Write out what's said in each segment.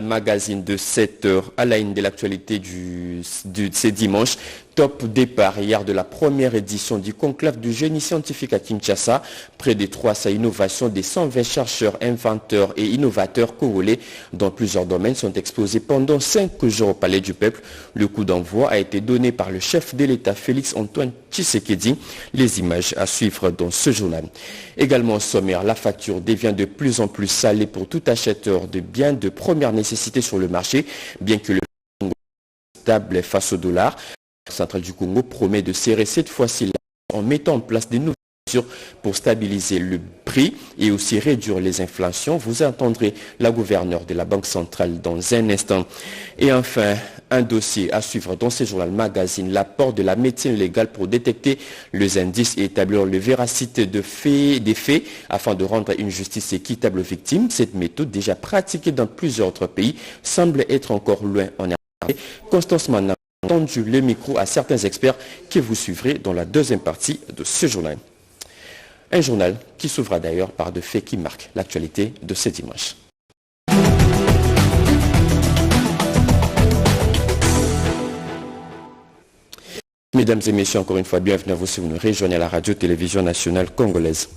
Magazine de 7h à la une de l'actualité de ces dimanches. Top départ hier de la première édition du conclave du génie scientifique à Kinshasa. Près de 300 innovations des 120 chercheurs, inventeurs et innovateurs congolais dans plusieurs domaines sont exposés pendant 5 jours au Palais du Peuple. Le coup d'envoi a été donné par le chef de l'État Félix Antoine Tshisekedi. Les images à suivre dans ce journal. Également au sommaire, la facture devient de plus en plus salée pour tout acheteur de biens de première nécessité sur le marché, bien que le Congo soit stable face au dollar. La centrale du Congo promet de serrer cette fois-ci en mettant en place des nouvelles mesures pour stabiliser le prix et aussi réduire les inflations. Vous entendrez la gouverneure de la Banque centrale dans un instant. Et enfin, un dossier à suivre dans ce journal magazine, l'apport de la médecine légale pour détecter les indices et établir la véracité des faits afin de rendre une justice équitable aux victimes. Cette méthode, déjà pratiquée dans plusieurs autres pays, semble être encore loin en RDC. Constance Mann a tendu le micro à certains experts que vous suivrez dans la deuxième partie de ce journal. Un journal qui s'ouvra d'ailleurs par de faits qui marquent l'actualité de ce dimanche. Mesdames et messieurs, encore une fois, bienvenue à vous si vous nous rejoignez à la radio-télévision nationale congolaise.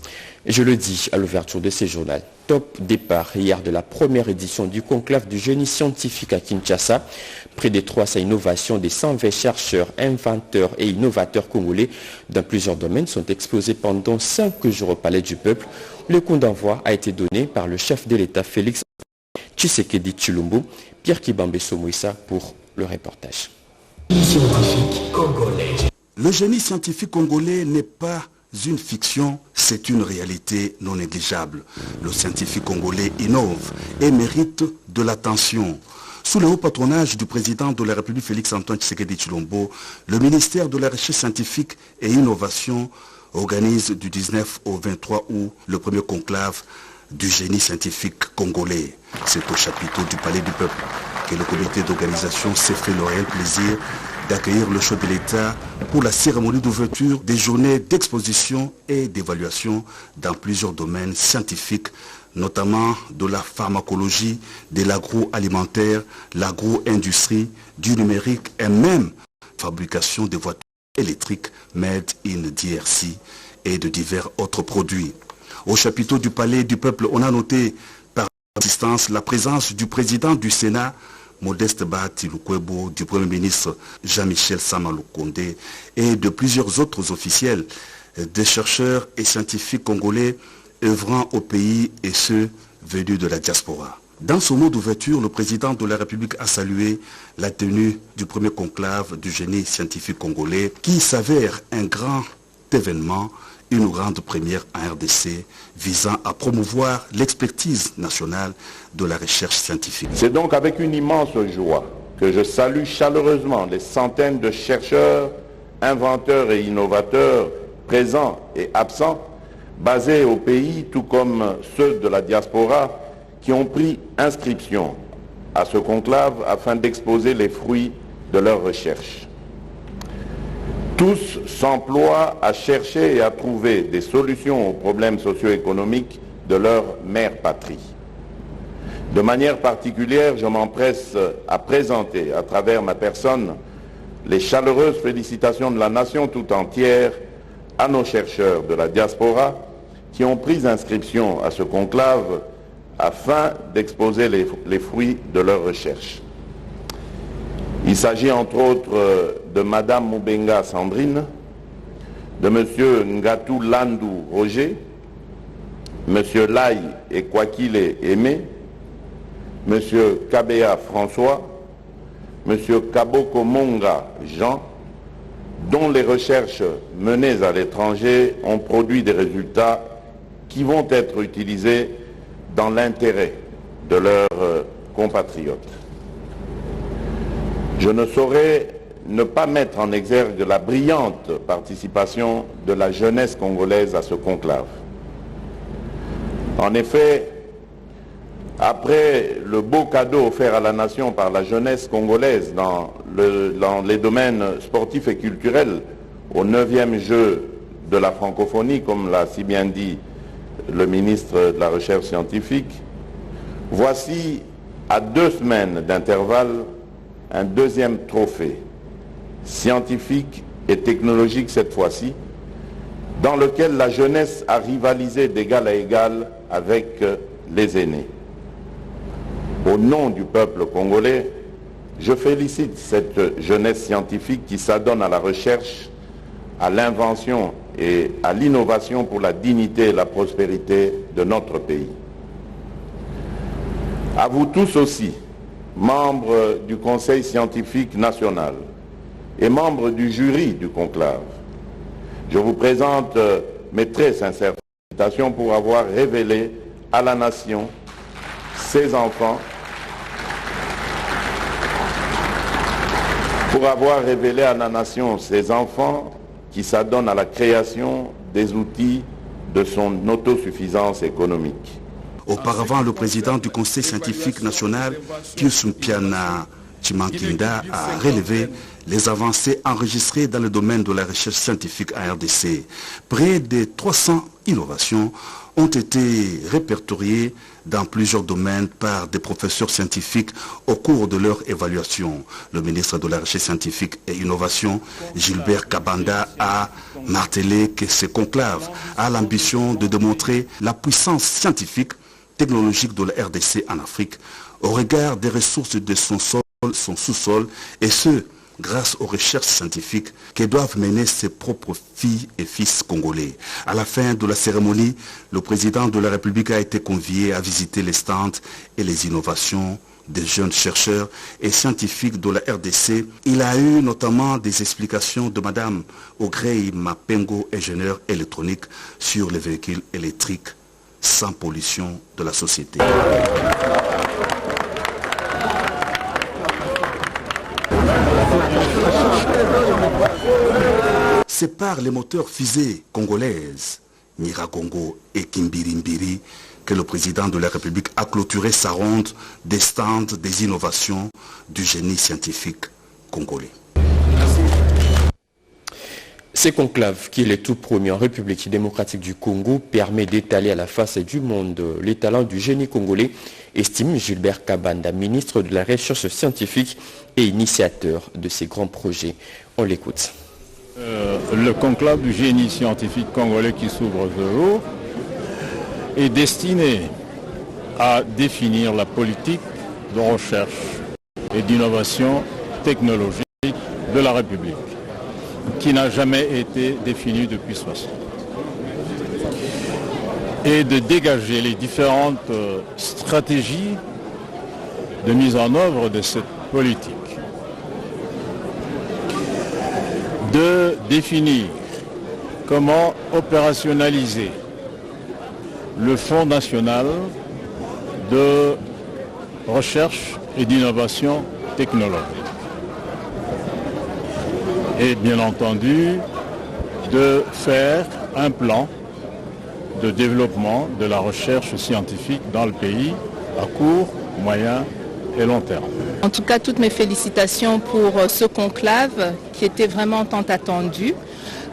Je le dis à l'ouverture de ce journal. Top départ hier de la première édition du conclave du génie scientifique à Kinshasa. Près de 300 innovations des 120 chercheurs, inventeurs et innovateurs congolais dans plusieurs domaines sont exposés pendant 5 jours au Palais du Peuple. Le coup d'envoi a été donné par le chef de l'État Félix Tshisekedi Tshilombo. Pierre Kibambeso Moïsa pour le reportage. Le génie scientifique congolais n'est pas une fiction, c'est une réalité non négligeable. Le scientifique congolais innove et mérite de l'attention. Sous le haut patronage du président de la République Félix-Antoine Tshisekedi Tshilombo, le ministère de la Recherche scientifique et Innovation organise du 19 au 23 août le premier conclave du génie scientifique congolais. C'est au chapiteau du Palais du Peuple que le comité d'organisation s'est fait le réel plaisir d'accueillir le chef de l'État pour la cérémonie d'ouverture des journées d'exposition et d'évaluation dans plusieurs domaines scientifiques, notamment de la pharmacologie, de l'agroalimentaire, l'agro-industrie, du numérique et même fabrication des voitures électriques made in DRC et de divers autres produits. Au chapiteau du Palais du Peuple, on a noté par assistance la présence du président du Sénat, Modeste Bahati Lukwebo, du Premier ministre Jean-Michel Sama Lukonde et de plusieurs autres officiels, des chercheurs et scientifiques congolais œuvrant au pays et ceux venus de la diaspora. Dans son mot d'ouverture, le président de la République a salué la tenue du premier conclave du génie scientifique congolais qui s'avère un grand événement, une grande première en RDC visant à promouvoir l'expertise nationale de la recherche scientifique. C'est donc avec une immense joie que je salue chaleureusement les centaines de chercheurs, inventeurs et innovateurs présents et absents, basés au pays, tout comme ceux de la diaspora, qui ont pris inscription à ce conclave afin d'exposer les fruits de leurs recherches. Tous s'emploient à chercher et à trouver des solutions aux problèmes socio-économiques de leur mère patrie. De manière particulière, je m'empresse à présenter à travers ma personne les chaleureuses félicitations de la nation tout entière à nos chercheurs de la diaspora qui ont pris inscription à ce conclave afin d'exposer les fruits de leurs recherches. Il s'agit entre autres de Madame Moubenga Sandrine, de Monsieur Ngatou Landou Roger, Monsieur Lai Ekwakile Aimé, Monsieur Kabea François, Monsieur Kaboko Monga Jean, dont les recherches menées à l'étranger ont produit des résultats qui vont être utilisés dans l'intérêt de leurs compatriotes. Je ne saurais ne pas mettre en exergue la brillante participation de la jeunesse congolaise à ce conclave. En effet, après le beau cadeau offert à la nation par la jeunesse congolaise dans les domaines sportifs et culturels au 9e jeu de la francophonie, comme l'a si bien dit le ministre de la Recherche scientifique, voici à 2 semaines d'intervalle, un deuxième trophée, scientifique et technologique cette fois-ci, dans lequel la jeunesse a rivalisé d'égal à égal avec les aînés. Au nom du peuple congolais, je félicite cette jeunesse scientifique qui s'adonne à la recherche, à l'invention et à l'innovation pour la dignité et la prospérité de notre pays. À vous tous aussi, membres du Conseil scientifique national et membres du jury du conclave, je vous présente mes très sincères félicitations pour avoir révélé à la nation ses enfants, qui s'adonnent à la création des outils de son autosuffisance économique. Auparavant, le président du Conseil scientifique national, Pius Mpiana Chimankinda, a relevé les avancées enregistrées dans le domaine de la recherche scientifique en RDC. Près de 300 innovations ont été répertoriées dans plusieurs domaines par des professeurs scientifiques au cours de leur évaluation. Le ministre de la Recherche scientifique et Innovation, Gilbert Kabanda, a martelé que ce conclave a l'ambition de démontrer la puissance scientifique, technologique de la RDC en Afrique au regard des ressources de son sol, son sous-sol, et ce, grâce aux recherches scientifiques que doivent mener ses propres filles et fils congolais. À la fin de la cérémonie, le président de la République a été convié à visiter les stands et les innovations des jeunes chercheurs et scientifiques de la RDC. Il a eu notamment des explications de Madame Ogrey Mapengo, ingénieure électronique, sur les véhicules électriques sans pollution de la société. C'est par les moteurs fusées congolaises, Nyiragongo et Kimbirimbiri, que le président de la République a clôturé sa ronde des stands des innovations du génie scientifique congolais. Ce conclave, qui est le tout premier en République démocratique du Congo, permet d'étaler à la face du monde les talents du génie congolais, estime Gilbert Kabanda, ministre de la Recherche scientifique et initiateur de ces grands projets. On l'écoute. Le conclave du génie scientifique congolais qui s'ouvre ce jour est destiné à définir la politique de recherche et d'innovation technologique de la République, qui n'a jamais été définie depuis 60. Et de dégager les différentes stratégies de mise en œuvre de cette politique. De définir comment opérationnaliser le Fonds national de recherche et d'innovation technologique. Et bien entendu, de faire un plan de développement de la recherche scientifique dans le pays à court, moyen et long terme. En tout cas, toutes mes félicitations pour ce conclave qui était vraiment tant attendu.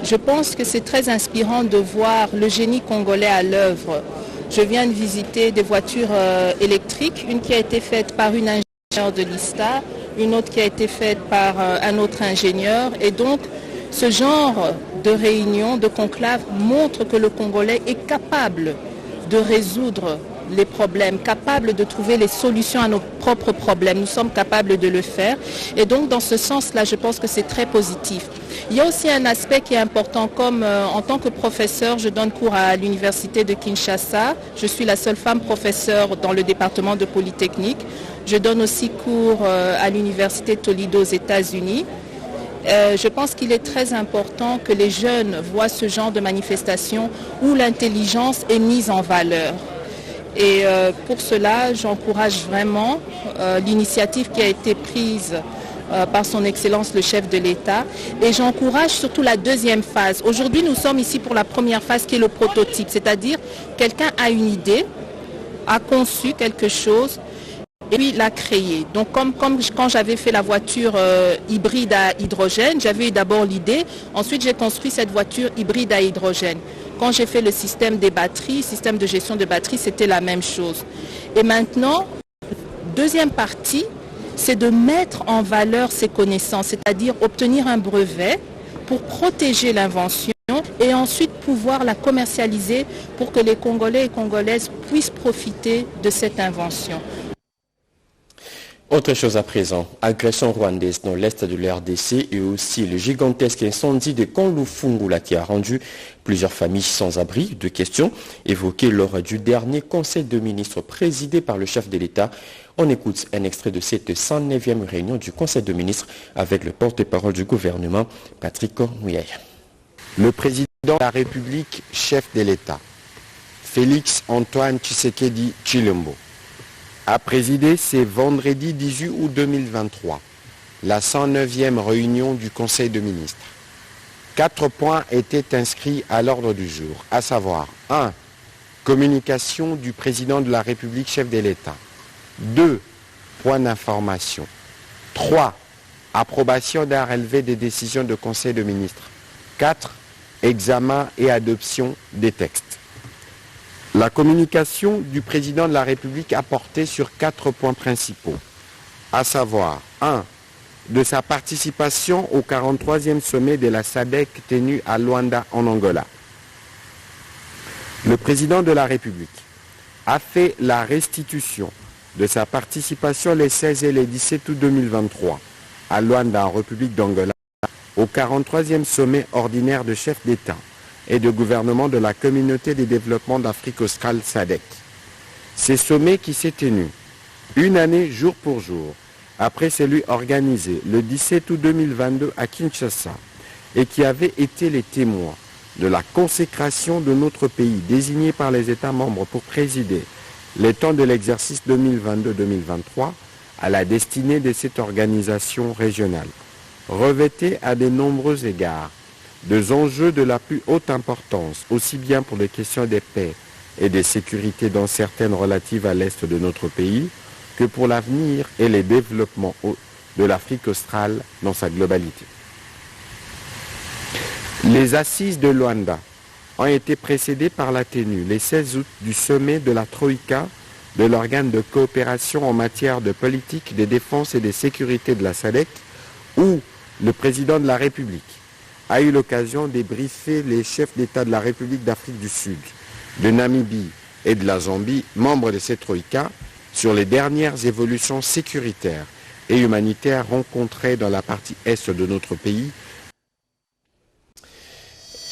Je pense que c'est très inspirant de voir le génie congolais à l'œuvre. Je viens de visiter des voitures électriques, une qui a été faite par une ingénieure de l'ISTA, une autre qui a été faite par un autre ingénieur. Et donc, ce genre de réunion, de conclave, montre que le Congolais est capable de résoudre les problèmes, capable de trouver les solutions à nos propres problèmes. Nous sommes capables de le faire. Et donc, dans ce sens-là, je pense que c'est très positif. Il y a aussi un aspect qui est important, comme en tant que professeur, je donne cours à l'université de Kinshasa. Je suis la seule femme professeure dans le département de Polytechnique. Je donne aussi cours à l'université Toledo aux États-Unis. Je pense qu'il est très important que les jeunes voient ce genre de manifestation où l'intelligence est mise en valeur. Et pour cela, j'encourage vraiment l'initiative qui a été prise par son Excellence le chef de l'État. Et j'encourage surtout la deuxième phase. Aujourd'hui, nous sommes ici pour la première phase qui est le prototype, c'est-à-dire quelqu'un a une idée, a conçu quelque chose et puis l'a créé. Donc comme quand j'avais fait la voiture hybride à hydrogène, j'avais eu d'abord l'idée, ensuite j'ai construit cette voiture hybride à hydrogène. Quand j'ai fait le système des batteries, système de gestion de batteries, c'était la même chose. Et maintenant, deuxième partie, c'est de mettre en valeur ces connaissances, c'est-à-dire obtenir un brevet pour protéger l'invention et ensuite pouvoir la commercialiser pour que les Congolais et Congolaises puissent profiter de cette invention. Autre chose à présent, agression rwandaise dans l'est de l'RDC et aussi le gigantesque incendie de Kanlufungula qui a rendu plusieurs familles sans abri. Deux questions évoquées lors du dernier conseil de ministres présidé par le chef de l'État. On écoute un extrait de cette 109e réunion du conseil de ministres avec le porte-parole du gouvernement, Patrick Muyaya. Le président de la République, chef de l'État, Félix Antoine Tshisekedi Tshilombo, a présidé ce vendredi 18 août 2023 la 109e réunion du Conseil de ministres. 4 points étaient inscrits à l'ordre du jour, à savoir 1. Communication du président de la République, chef de l'État. 2. Points d'information. 3. Approbation d'un relevé des décisions de Conseil de ministres. 4. Examen et adoption des textes. La communication du président de la République a porté sur 4 points principaux, à savoir 1. De sa participation au 43e sommet de la SADC tenu à Luanda en Angola. Le président de la République a fait la restitution de sa participation les 16 et les 17 août 2023 à Luanda en République d'Angola au 43e sommet ordinaire de chefs d'État et de gouvernement de la communauté des développements d'Afrique australe SADC. Ces sommets qui s'est tenu une année jour pour jour après celui organisé le 17 août 2022 à Kinshasa et qui avait été les témoins de la consécration de notre pays désigné par les États membres pour présider les temps de l'exercice 2022-2023 à la destinée de cette organisation régionale, revêtait à de nombreux égards des enjeux de la plus haute importance, aussi bien pour les questions de paix et de sécurité dans certaines relatives à l'est de notre pays, que pour l'avenir et les développements de l'Afrique australe dans sa globalité. Les assises de Luanda ont été précédées par la tenue, le 16 août, du sommet de la Troïka, de l'organe de coopération en matière de politique, de défense et de sécurité de la SADC, où le président de la République a eu l'occasion de briefer les chefs d'État de la République d'Afrique du Sud, de Namibie et de la Zambie, membres de cette Troïka, sur les dernières évolutions sécuritaires et humanitaires rencontrées dans la partie est de notre pays.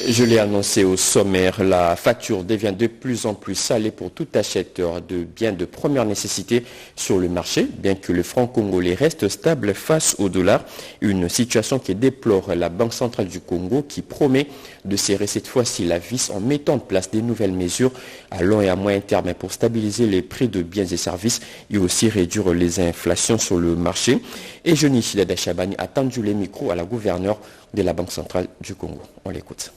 Je l'ai annoncé au sommaire, la facture devient de plus en plus salée pour tout acheteur de biens de première nécessité sur le marché, bien que le franc congolais reste stable face au dollar. Une situation qui déplore la Banque centrale du Congo qui promet de serrer cette fois-ci la vis en mettant en place des nouvelles mesures à long et à moyen terme pour stabiliser les prix de biens et services et aussi réduire les inflations sur le marché. Et Johnny Chidada Chabani a tendu les micros à la gouverneure de la Banque centrale du Congo. On l'écoute.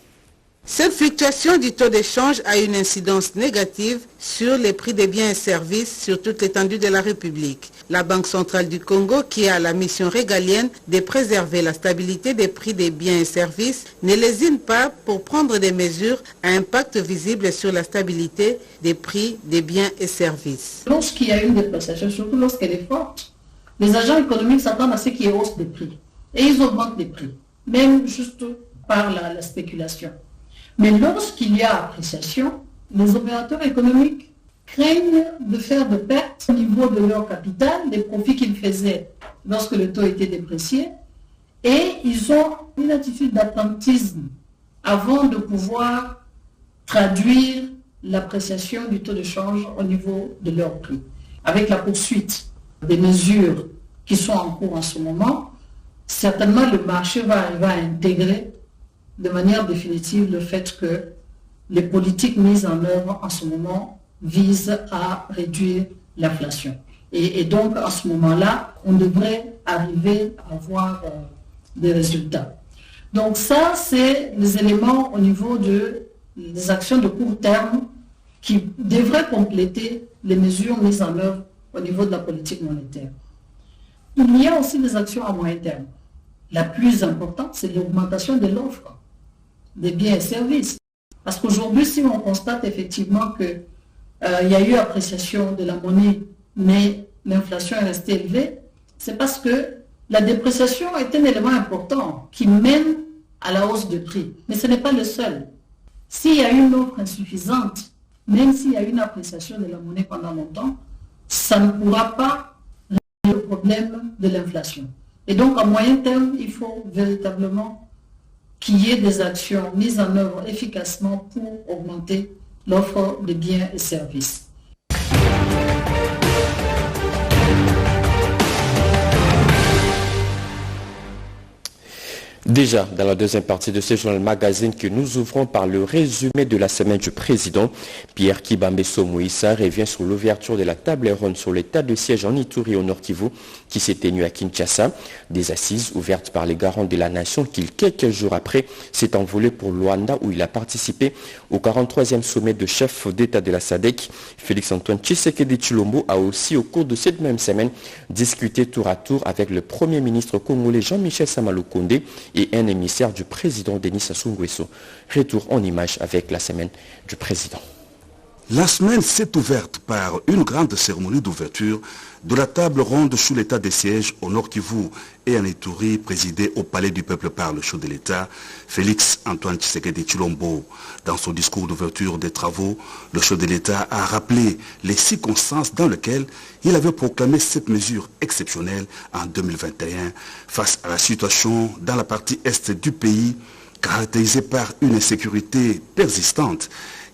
Cette fluctuation du taux d'échange a une incidence négative sur les prix des biens et services sur toute l'étendue de la République. La Banque centrale du Congo, qui a la mission régalienne de préserver la stabilité des prix des biens et services, ne lésine pas pour prendre des mesures à impact visible sur la stabilité des prix des biens et services. Lorsqu'il y a une dépréciation, surtout lorsqu'elle est forte, les agents économiques s'attendent à ce qu'il y ait hausse des prix. Et ils augmentent les prix, même juste par la spéculation. Mais lorsqu'il y a appréciation, les opérateurs économiques craignent de faire de pertes au niveau de leur capital, des profits qu'ils faisaient lorsque le taux était déprécié, et ils ont une attitude d'attentisme avant de pouvoir traduire l'appréciation du taux de change au niveau de leur prix. Avec la poursuite des mesures qui sont en cours en ce moment, certainement le marché va arriver à intégrer de manière définitive le fait que les politiques mises en œuvre en ce moment visent à réduire l'inflation. Et donc, à ce moment-là, on devrait arriver à avoir des résultats. Donc ça, c'est les éléments au niveau des actions de court terme qui devraient compléter les mesures mises en œuvre au niveau de la politique monétaire. Il y a aussi des actions à moyen terme. La plus importante, c'est l'augmentation de l'offre des biens et services. Parce qu'aujourd'hui, si on constate effectivement qu'il y a eu appréciation de la monnaie, mais l'inflation est restée élevée, c'est parce que la dépréciation est un élément important qui mène à la hausse de prix. Mais ce n'est pas le seul. S'il y a une offre insuffisante, même s'il y a une appréciation de la monnaie pendant longtemps, ça ne pourra pas régler le problème de l'inflation. Et donc, à moyen terme, il faut véritablement qu'il y ait des actions mises en œuvre efficacement pour augmenter l'offre de biens et services. Déjà, dans la deuxième partie de ce journal magazine que nous ouvrons par le résumé de la semaine du président, Pierre Kibambeso Moïsa revient sur l'ouverture de la table ronde sur l'état de siège en Ituri au Nord Kivu qui s'est tenue à Kinshasa. Des assises ouvertes par les garants de la nation qui, quelques jours après, s'est envolé pour Luanda où il a participé au 43e sommet de chefs d'État de la SADC. Félix-Antoine Tshisekedi Tshilombo a aussi, au cours de cette même semaine, discuté tour à tour avec le Premier ministre congolais Jean-Michel Sama-Lukonde et un émissaire du président Denis Sassou Nguesso. Retour en image avec la semaine du président. La semaine s'est ouverte par une grande cérémonie d'ouverture de la table ronde sous l'état des sièges au Nord Kivu et en Ituri, présidée au Palais du Peuple par le chef de l'État, Félix-Antoine Tshisekedi Tshilombo. Dans son discours d'ouverture des travaux, le chef de l'État a rappelé les circonstances dans lesquelles il avait proclamé cette mesure exceptionnelle en 2021 face à la situation dans la partie est du pays, caractérisée par une insécurité persistante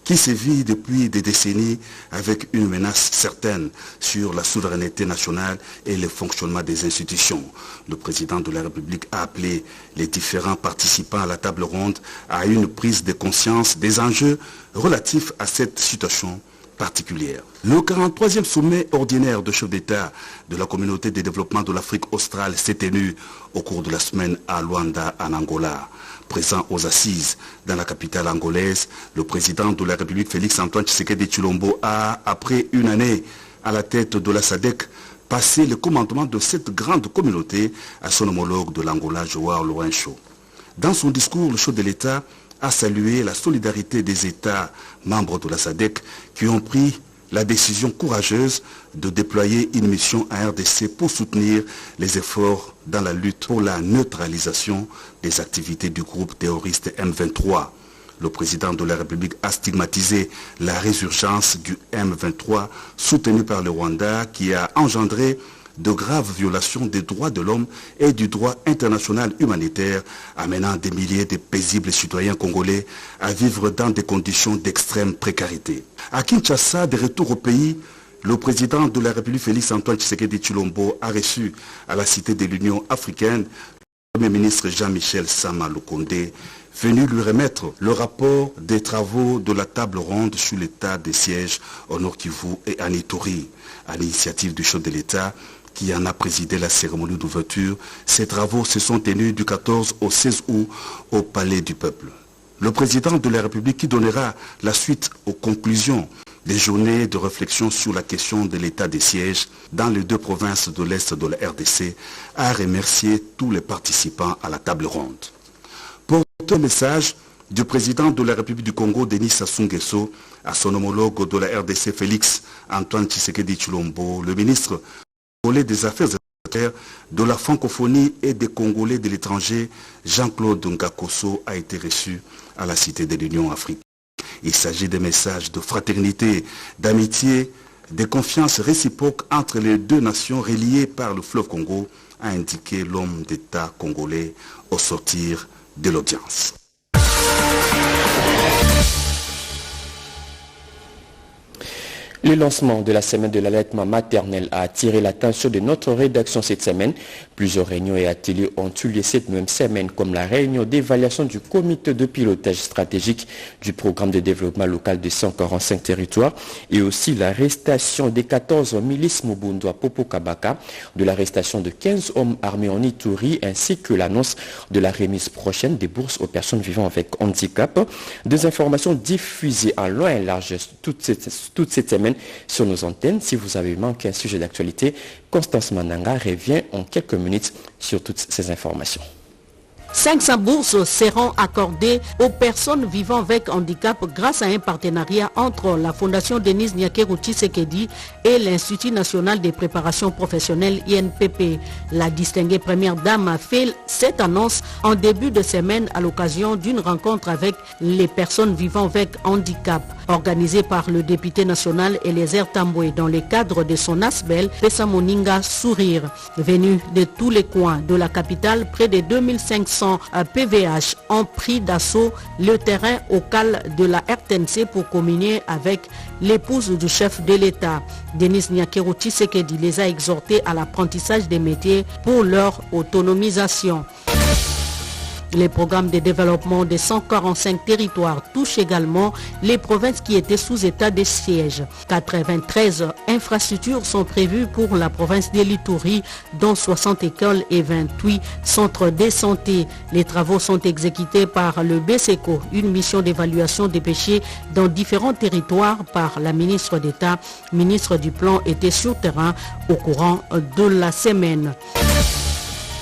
qui sévit depuis des décennies avec une menace certaine sur la souveraineté nationale et le fonctionnement des institutions. Le président de la République a appelé les différents participants à la table ronde à une prise de conscience des enjeux relatifs à cette situation particulière. Le 43e sommet ordinaire de chefs d'État de la communauté de développement de l'Afrique australe s'est tenu au cours de la semaine à Luanda, en Angola. Présent aux assises dans la capitale angolaise, le président de la République Félix-Antoine Tshisekedi Tshilombo a, après une année à la tête de la SADC, passé le commandement de cette grande communauté à son homologue de l'Angola, Joao Lourenço. Dans son discours, le chef de l'État a salué la solidarité des États membres de la SADC qui ont pris la décision courageuse de déployer une mission à RDC pour soutenir les efforts dans la lutte pour la neutralisation des activités du groupe terroriste M23. Le président de la République a stigmatisé la résurgence du M23 soutenu par le Rwanda qui a engendré de graves violations des droits de l'homme et du droit international humanitaire, amenant des milliers de paisibles citoyens congolais à vivre dans des conditions d'extrême précarité. À Kinshasa, de retour au pays, le président de la République Félix-Antoine Tshisekedi Tshilombo a reçu à la Cité de l'Union africaine le Premier ministre Jean-Michel Sama-Lukonde, venu lui remettre le rapport des travaux de la table ronde sur l'état des sièges au Nord Kivu et en Ituri. À l'initiative du chef de l'État, qui en a présidé la cérémonie d'ouverture, ces travaux se sont tenus du 14 au 16 août au Palais du Peuple. Le président de la République, qui donnera la suite aux conclusions des journées de réflexion sur la question de l'état des sièges dans les deux provinces de l'Est de la RDC, a remercié tous les participants à la table ronde. Pour un message du président de la République du Congo, Denis Sassou Nguesso, à son homologue de la RDC, Félix-Antoine Tshisekedi Tshilombo, le ministre des Affaires étrangères, de la francophonie et des Congolais de l'étranger, Jean-Claude Ngakoso, a été reçu à la Cité de l'Union africaine. Il s'agit de messages de fraternité, d'amitié, de confiance réciproque entre les deux nations reliées par le fleuve Congo, a indiqué l'homme d'État congolais au sortir de l'audience. Le lancement de la semaine de l'allaitement maternel a attiré l'attention de notre rédaction cette semaine. Plusieurs réunions et ateliers ont eu lieu cette même semaine, comme la réunion d'évaluation du comité de pilotage stratégique du programme de développement local de 145 territoires et aussi l'arrestation des 14 milices Mubundu à Popo Kabaka, de l'arrestation de 15 hommes armés en Ituri ainsi que l'annonce de la remise prochaine des bourses aux personnes vivant avec handicap. Des informations diffusées en long et large toute cette semaine sur nos antennes. Si vous avez manqué un sujet d'actualité, Constance Mananga revient en quelques minutes sur toutes ces informations. 500 bourses seront accordées aux personnes vivant avec handicap grâce à un partenariat entre la Fondation Denis Nyakeru Tshisekedi et l'Institut national des préparations professionnelles INPP. La distinguée première dame a fait cette annonce en début de semaine à l'occasion d'une rencontre avec les personnes vivant avec handicap organisée par le député national Eliezer Tamboué dans le cadre de son ASBEL Pesa Moninga Sourire. Venus de tous les coins de la capitale, près de 2500 PVH ont pris d'assaut le terrain au cal de la RTNC pour communier avec l'épouse du chef de l'État. Denis Nyakeru Tshisekedi les a exhortés à l'apprentissage des métiers pour leur autonomisation. Les programmes de développement des 145 territoires touchent également les provinces qui étaient sous état de siège. 93 infrastructures sont prévues pour la province de l'Ituri, dont 60 écoles et 28 centres de santé. Les travaux sont exécutés par le BSECO, une mission d'évaluation des péchés dans différents territoires par la ministre d'État. Ministre du Plan était sur terrain au courant de la semaine.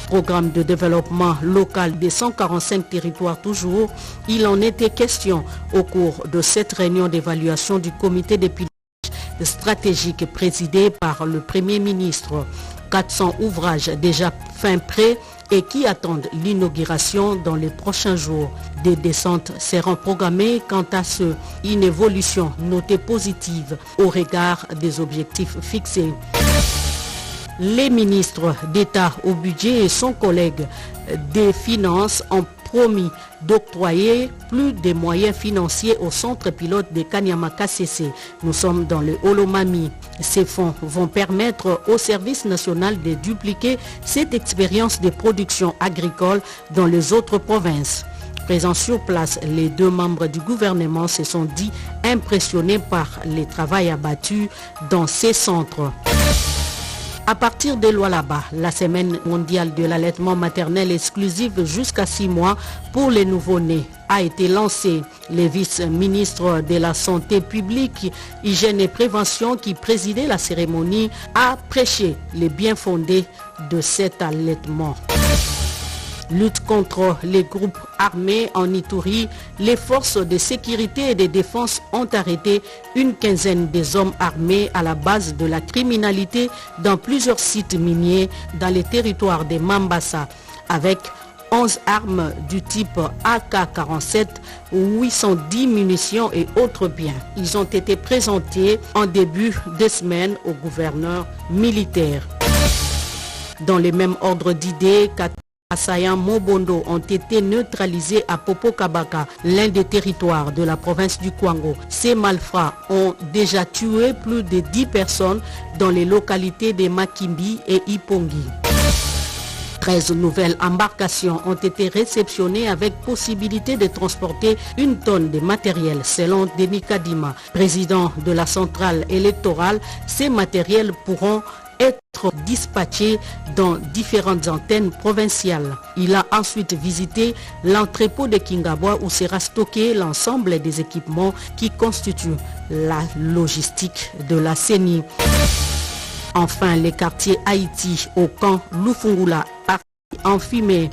Programme de développement local des 145 territoires toujours, il en était question au cours de cette réunion d'évaluation du comité de pilotage stratégique présidé par le Premier ministre. 400 ouvrages déjà fin prêts et qui attendent l'inauguration dans les prochains jours. Des descentes seront programmées quant à ce, une évolution notée positive au regard des objectifs fixés. Les ministres d'État au budget et son collègue des finances ont promis d'octroyer plus de moyens financiers au centre pilote de Kanyama-KCC. Nous sommes dans le Olomami. Ces fonds vont permettre au service national de dupliquer cette expérience de production agricole dans les autres provinces. Présents sur place, les deux membres du gouvernement se sont dit impressionnés par les travaux abattus dans ces centres. À partir de Lualaba, la semaine mondiale de l'allaitement maternel exclusive jusqu'à 6 mois pour les nouveau-nés a été lancée. Le vice-ministre de la Santé publique, Hygiène et Prévention qui présidait la cérémonie a prêché les bien-fondés de cet allaitement. Lutte contre les groupes armés en Ituri, les forces de sécurité et de défense ont arrêté une quinzaine des hommes armés à la base de la criminalité dans plusieurs sites miniers dans les territoires de Mambasa, avec 11 armes du type AK-47, 810 munitions et autres biens. Ils ont été présentés en début de semaine au gouverneur militaire. Dans le même ordre d'idées, assaillants Mobondo ont été neutralisés à Popokabaka, l'un des territoires de la province du Kwango. Ces malfrats ont déjà tué plus de 10 personnes dans les localités de Makimbi et Ipongi. 13 nouvelles embarcations ont été réceptionnées avec possibilité de transporter 1 tonne de matériel selon Denis Kadima, président de la centrale électorale. Ces matériels pourront être dispatchés dans différentes antennes provinciales. Il a ensuite visité l'entrepôt de Kingaboa où sera stocké l'ensemble des équipements qui constituent la logistique de la CENI. Enfin, les quartiers Haïti au camp Lufungula en fumée.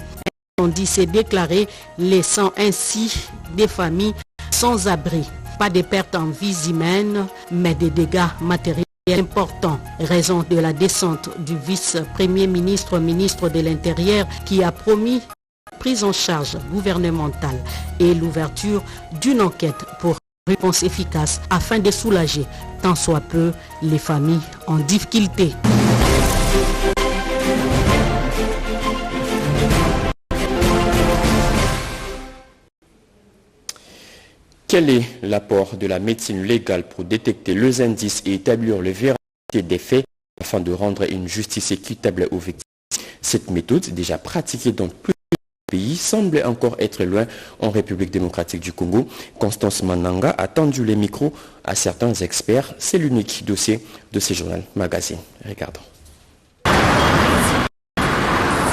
Un incendie s'est déclaré, laissant ainsi des familles sans abri. Pas de pertes en vies humaines, mais des dégâts matériels important, raison de la descente du vice-premier ministre, ministre de l'Intérieur, qui a promis la prise en charge gouvernementale et l'ouverture d'une enquête pour réponse efficace afin de soulager tant soit peu les familles en difficulté. Quel est l'apport de la médecine légale pour détecter les indices et établir la véracité des faits afin de rendre une justice équitable aux victimes? Cette méthode, déjà pratiquée dans plusieurs pays, semble encore être loin en République démocratique du Congo. Constance Mananga a tendu les micros à certains experts. C'est l'unique dossier de ce journal magazine. Regardons.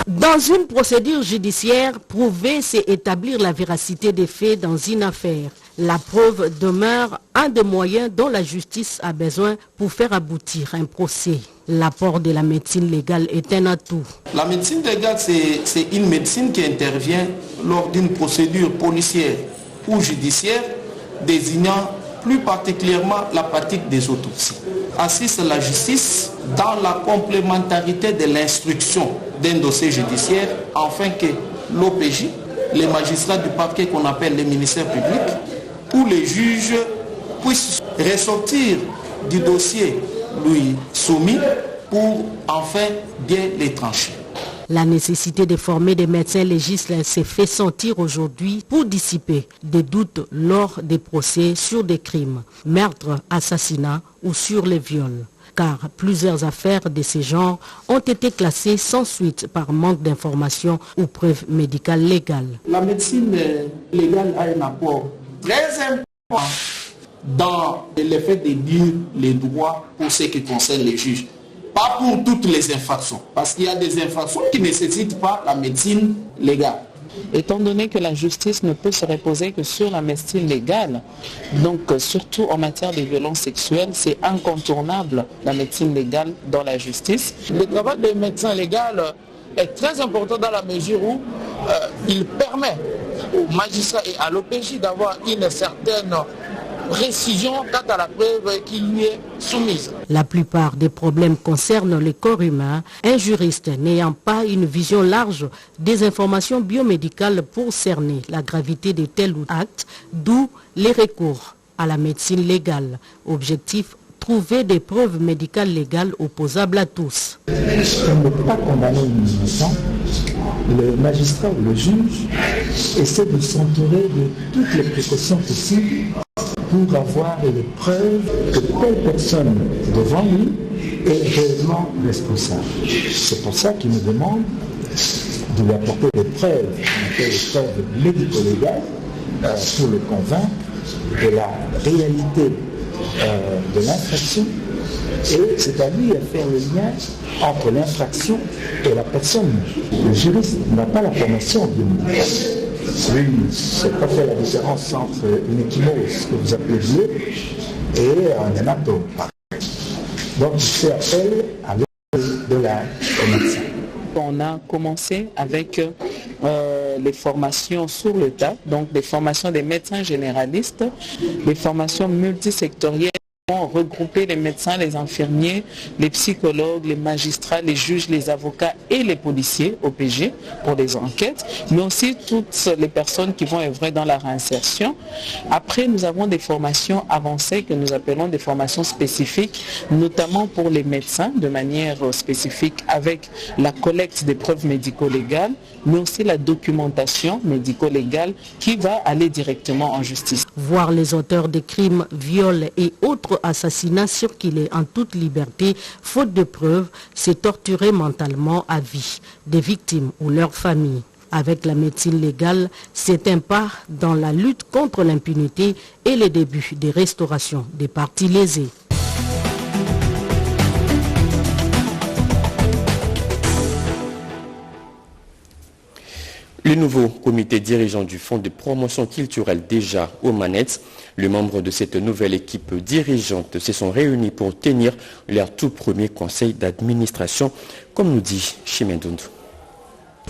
Dans une procédure judiciaire, prouver c'est établir la véracité des faits dans une affaire. La preuve demeure un des moyens dont la justice a besoin pour faire aboutir un procès. L'apport de la médecine légale est un atout. La médecine légale, c'est une médecine qui intervient lors d'une procédure policière ou judiciaire désignant plus particulièrement la pratique des autopsies. Assiste la justice dans la complémentarité de l'instruction d'un dossier judiciaire afin que l'OPJ, les magistrats du parquet qu'on appelle les ministères publics, ou les juges puissent ressortir du dossier lui soumis pour enfin bien les trancher. La nécessité de former des médecins légistes s'est fait sentir aujourd'hui pour dissiper des doutes lors des procès sur des crimes, meurtres, assassinats ou sur les viols. Car plusieurs affaires de ce genre ont été classées sans suite par manque d'informations ou preuves médicales légales. La médecine légale a un apport très important dans le fait de dire les droits pour ce qui concerne les juges. Pas pour toutes les infractions, parce qu'il y a des infractions qui ne nécessitent pas la médecine légale. Étant donné que la justice ne peut se reposer que sur la médecine légale, donc surtout en matière de violences sexuelles, c'est incontournable la médecine légale dans la justice. Le travail des médecins légaux est très important dans la mesure où il permet aux magistrats et à l'OPJ d'avoir une certaine précision quant à la preuve qui lui est soumise. La plupart des problèmes concernent le corps humain. Un juriste n'ayant pas une vision large des informations biomédicales pour cerner la gravité de tel ou acte, d'où les recours à la médecine légale. Objectif, trouver des preuves médicales légales opposables à tous. Pour ne pas condamner une innocent, le magistrat ou le juge essaie de s'entourer de toutes les précautions possibles pour avoir les preuves que telle personne devant lui est réellement responsable. C'est pour ça qu'il nous demande de lui apporter des preuves, des preuves médico-légales pour le convaincre de la réalité de l'infraction, et c'est à lui de faire le lien entre l'infraction et la personne. Le juriste n'a pas la formation biomédicale. Lui, il ne sait pas faire la différence entre une échymose que vous appelez bleu et un hématome. Donc il fait appel à l'aide de la médecine. On a commencé avec les formations sur le tas, donc des formations des médecins généralistes, des formations multisectorielles qui ont regroupé les médecins, les infirmiers, les psychologues, les magistrats, les juges, les avocats et les policiers OPG pour les enquêtes, mais aussi toutes les personnes qui vont œuvrer dans la réinsertion. Après, nous avons des formations avancées que nous appelons des formations spécifiques, notamment pour les médecins de manière spécifique avec la collecte des preuves médico-légales, mais aussi la documentation médico-légale qui va aller directement en justice. Voir les auteurs de crimes, viols et autres assassinats circuler en toute liberté, faute de preuves, c'est torturer mentalement à vie des victimes ou leurs familles. Avec la médecine légale, c'est un pas dans la lutte contre l'impunité et les débuts de restauration des parties lésées. Le nouveau comité dirigeant du Fonds de promotion culturelle déjà aux manettes, les membres de cette nouvelle équipe dirigeante se sont réunis pour tenir leur tout premier conseil d'administration, comme nous dit Chimendundu.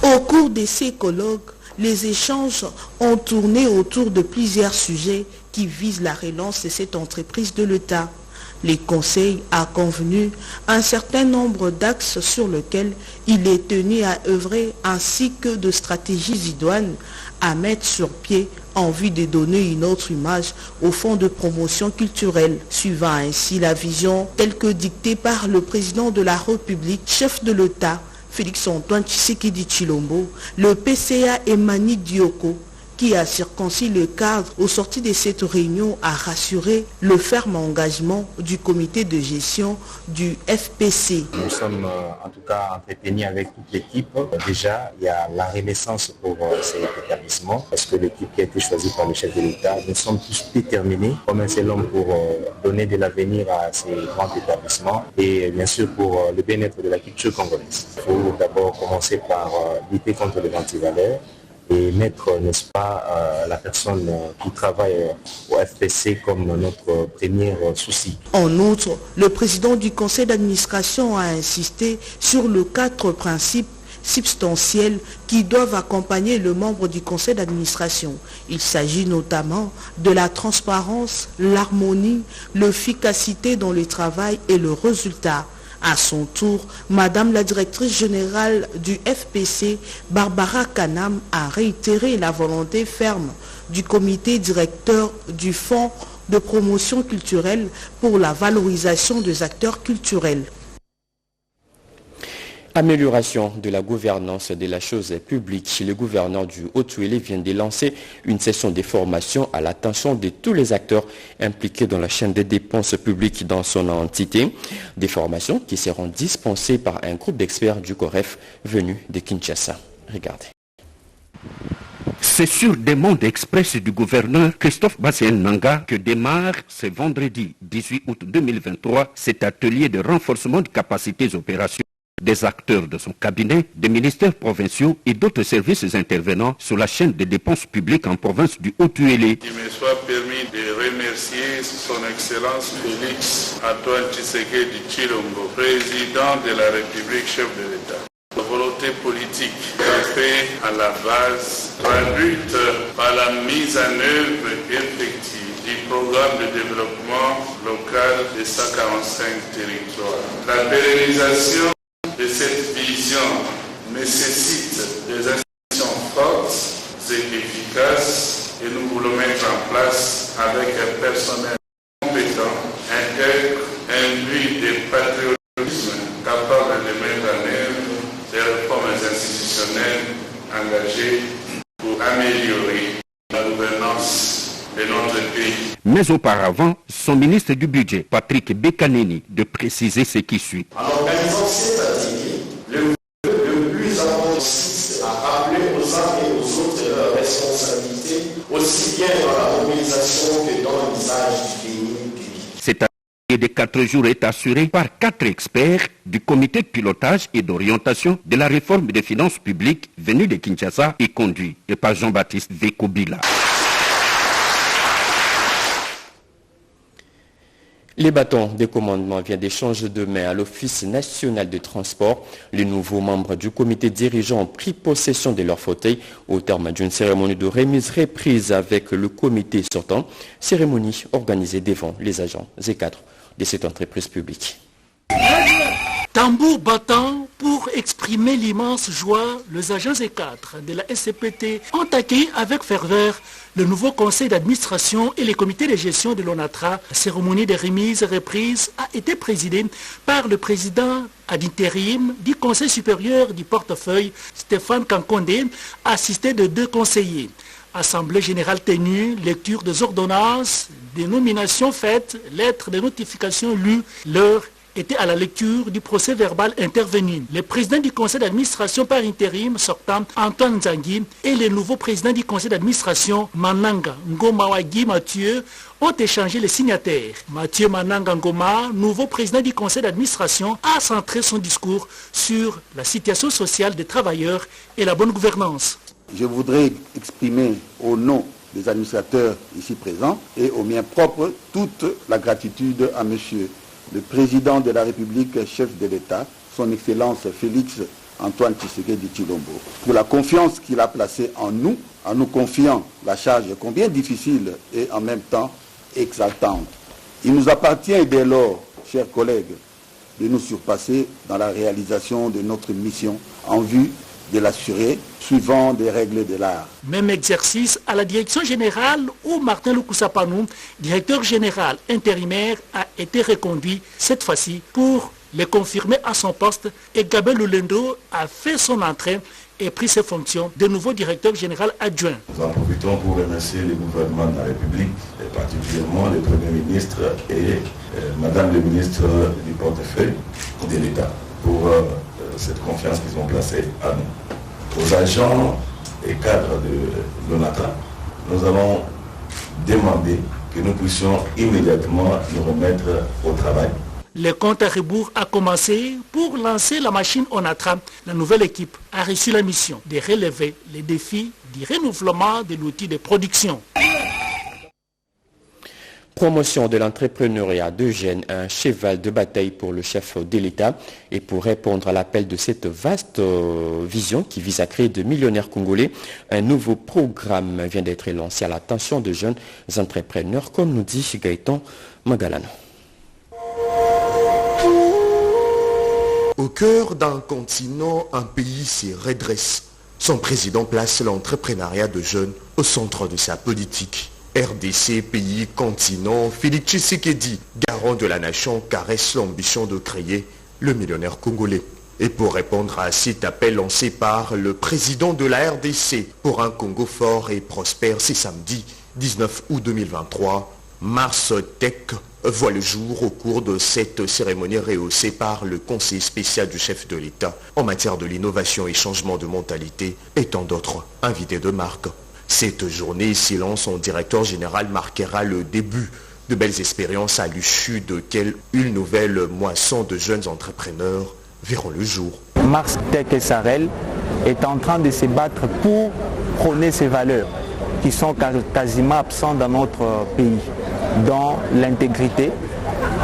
Au cours de ces colloques, les échanges ont tourné autour de plusieurs sujets qui visent la relance de cette entreprise de l'État. Le Conseil a convenu un certain nombre d'axes sur lesquels il est tenu à œuvrer ainsi que de stratégies idoines à mettre sur pied en vue de donner une autre image au Fonds de promotion culturelle, suivant ainsi la vision telle que dictée par le président de la République, chef de l'État, Félix-Antoine Tshisekedi Tshilombo, le PCA Emani Dioko, qui a circoncis le cadre au sorti de cette réunion a rassuré le ferme engagement du comité de gestion du FPC. Nous sommes en tout cas entretenus avec toute l'équipe. Déjà, il y a la renaissance pour cet établissement parce que l'équipe qui a été choisie par le chef de l'État, nous sommes tous déterminés comme un seul homme pour donner de l'avenir à ces grands établissements et bien sûr pour le bien-être de la culture congolaise. Il faut d'abord commencer par lutter contre les antivaleurs et mettre, n'est-ce pas, la personne qui travaille au FPC comme notre premier souci. En outre, le président du conseil d'administration a insisté sur les 4 principes substantiels qui doivent accompagner le membre du conseil d'administration. Il s'agit notamment de la transparence, l'harmonie, l'efficacité dans le travail et le résultat. À son tour, Madame la directrice générale du FPC, Barbara Kanam, a réitéré la volonté ferme du comité directeur du Fonds de promotion culturelle pour la valorisation des acteurs culturels. Amélioration de la gouvernance de la chose publique. Le gouverneur du Haut-Uélé vient de lancer une session de formation à l'attention de tous les acteurs impliqués dans la chaîne des dépenses publiques dans son entité. Des formations qui seront dispensées par un groupe d'experts du COREF venu de Kinshasa. Regardez. C'est sur demande express du gouverneur Christophe Bassien-Nanga que démarre ce vendredi 18 août 2023 cet atelier de renforcement de capacités opérationnelles des acteurs de son cabinet, des ministères provinciaux et d'autres services intervenants sur la chaîne des dépenses publiques en province du Haut-Uélé. Il me soit permis de remercier son Excellence Félix Antoine Tshisekedi Tshilombo, président de la République, chef de l'État. La volonté politique campée à la base, traduite par la mise en œuvre effective du programme de développement local de 145 territoires. La pérennisation de cette vision nécessite des institutions fortes et efficaces et nous voulons mettre en place avec un personnel compétent, intègre, imbué de patriotisme, capable de mettre en œuvre des réformes institutionnelles engagées pour améliorer la gouvernance de notre pays. Mais auparavant, son ministre du Budget, Patrick Bekaneni, de préciser ce qui suit. En organisant cet atelier, le plus important consiste à rappeler aux uns et aux autres leurs responsabilités, aussi bien dans la mobilisation que dans l'usage du pays public. Cet atelier de 4 jours est assuré par 4 experts du comité de pilotage et d'orientation de la réforme des finances publiques venus de Kinshasa et conduit par Jean-Baptiste Vekobila. Les bâtons de commandement viennent d'échanger demain à l'Office national de transport. Les nouveaux membres du comité dirigeant ont pris possession de leur fauteuil au terme d'une cérémonie de remise reprise avec le comité sortant. Cérémonie organisée devant les agents et cadres de cette entreprise publique. Tambour battant pour exprimer l'immense joie, les agents et cadres de la SCPT ont accueilli avec ferveur le nouveau conseil d'administration et les comités de gestion de l'ONATRA. La cérémonie de remise et reprise a été présidée par le président ad intérim du conseil supérieur du portefeuille, Stéphane Kankonde, assisté de 2 conseillers. Assemblée générale tenue, lecture des ordonnances, des nominations faites, lettres de notification lues, l'heure était à la lecture du procès verbal intervenu. Le président du conseil d'administration par intérim sortant, Antoine Nzangi, et le nouveau président du conseil d'administration, Mananga Ngoma Wagi Mathieu, ont échangé les signataires. Mathieu Mananga Ngoma, nouveau président du conseil d'administration, a centré son discours sur la situation sociale des travailleurs et la bonne gouvernance. Je voudrais exprimer au nom des administrateurs ici présents et au mien propre toute la gratitude à monsieur le président de la République, chef de l'État, son Excellence Félix Antoine Tshisekedi Tshilombo, pour la confiance qu'il a placée en nous confiant la charge combien difficile et en même temps exaltante. Il nous appartient dès lors, chers collègues, de nous surpasser dans la réalisation de notre mission en vue de l'assurer suivant des règles de l'art. Même exercice à la direction générale où Martin Lukusapanou, directeur général intérimaire, a été reconduit cette fois-ci pour le confirmer à son poste et Gabel Lulendo a fait son entrée et pris ses fonctions de nouveau directeur général adjoint. Nous en profitons pour remercier le gouvernement de la République, et particulièrement le Premier ministre et Madame le ministre du portefeuille de l'État pour cette confiance qu'ils ont placée à nous. Aux agents et cadres de l'ONATRA, nous avons demandé que nous puissions immédiatement nous remettre au travail. Le compte à rebours a commencé pour lancer la machine ONATRA. La nouvelle équipe a reçu la mission de relever les défis du renouvellement de l'outil de production. Promotion de l'entrepreneuriat de jeunes, un cheval de bataille pour le chef de l'État. Et pour répondre à l'appel de cette vaste vision qui vise à créer de millionnaires congolais, un nouveau programme vient d'être lancé à l'attention de jeunes entrepreneurs, comme nous dit Gaëtan Magalano. Au cœur d'un continent, un pays se redresse. Son président place l'entrepreneuriat de jeunes au centre de sa politique. RDC, pays, continent, Félix Tshisekedi, garant de la nation, caresse l'ambition de créer le millionnaire congolais. Et pour répondre à cet appel lancé par le président de la RDC pour un Congo fort et prospère, c'est samedi 19 août 2023, Mars Tech voit le jour au cours de cette cérémonie rehaussée par le conseil spécial du chef de l'État en matière de l'innovation et changement de mentalité et tant d'autres invités de marque. Cette journée, selon son directeur général, marquera le début de belles expériences à l'issue de quelle une nouvelle moisson de jeunes entrepreneurs verront le jour. Mars Tech SARL est en train de se battre pour prôner ces valeurs qui sont quasiment absentes dans notre pays, dans l'intégrité,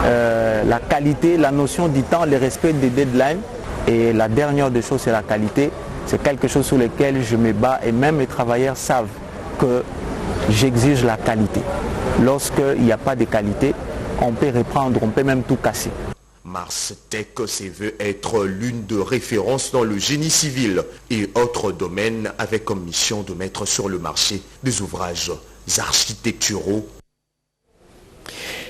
la qualité, la notion du temps, le respect des deadlines et la dernière des choses, c'est la qualité. C'est quelque chose sur lequel je me bats et même les travailleurs savent que j'exige la qualité. Lorsqu'il n'y a pas de qualité, on peut reprendre, on peut même tout casser. Mars Tech se veut être l'une de référence dans le génie civil et autres domaines avec comme mission de mettre sur le marché des ouvrages architecturaux.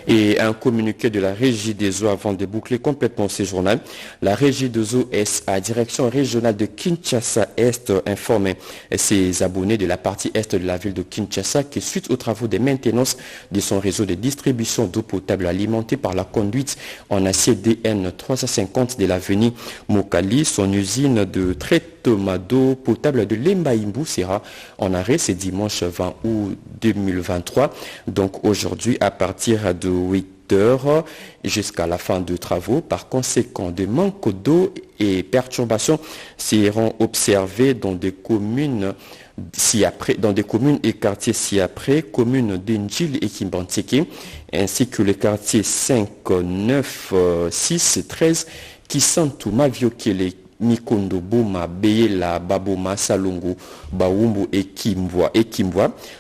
Et un communiqué de la Régie des eaux avant de boucler complètement ce journal. La Régie des eaux SA, direction régionale de Kinshasa-Est, informe ses abonnés de la partie Est de la ville de Kinshasa que suite aux travaux de maintenance de son réseau de distribution d'eau potable alimenté par la conduite en acier DN 350 de l'avenue Mokali, son usine de traitement d'eau potable de Lembaïmbou sera en arrêt ce dimanche 20 août 2023. Donc aujourd'hui à partir de 8 heures jusqu'à la fin des travaux. Par conséquent, des manques d'eau et perturbations seront observés dans des communes et quartiers ci-après, communes d'Indjil et Kimbanteke, ainsi que les quartiers 5, 9, 6, 13, Kisantu, Maviokele, Mikondo, Boma, Beyela, Baboma, Salongo, Baoumbo et Kimbwa.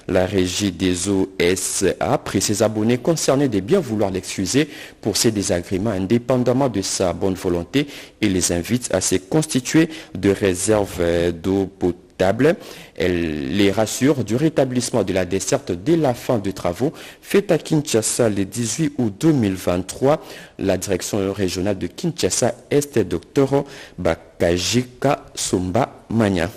La Régie des eaux SA prie ses abonnés concernés de bien vouloir l'excuser pour ces désagréments indépendamment de sa bonne volonté et les invite à se constituer de réserves d'eau potable. Elle les rassure du rétablissement de la desserte dès la fin des travaux faits à Kinshasa le 18 août 2023. La direction régionale de Kinshasa-Est, Dr Bakajika Somba Mania.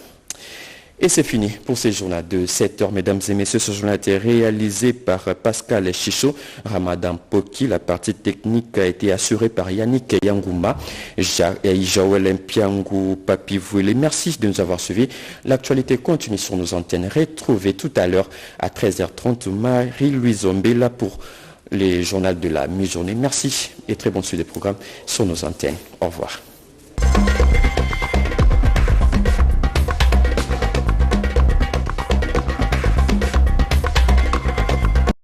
Et c'est fini pour ce journal de 7 heures, mesdames et messieurs. Ce journal a été réalisé par Pascal Chichot, Ramadan Poki. La partie technique a été assurée par Yannick Yangouma, Jaouel Mpiangou, Papi Vouélé. Merci de nous avoir suivis. L'actualité continue sur nos antennes. Retrouvez tout à l'heure à 13h30 Marie-Louise Ombela pour les journaux de la mi-journée. Merci et très bonne suite des programmes sur nos antennes. Au revoir.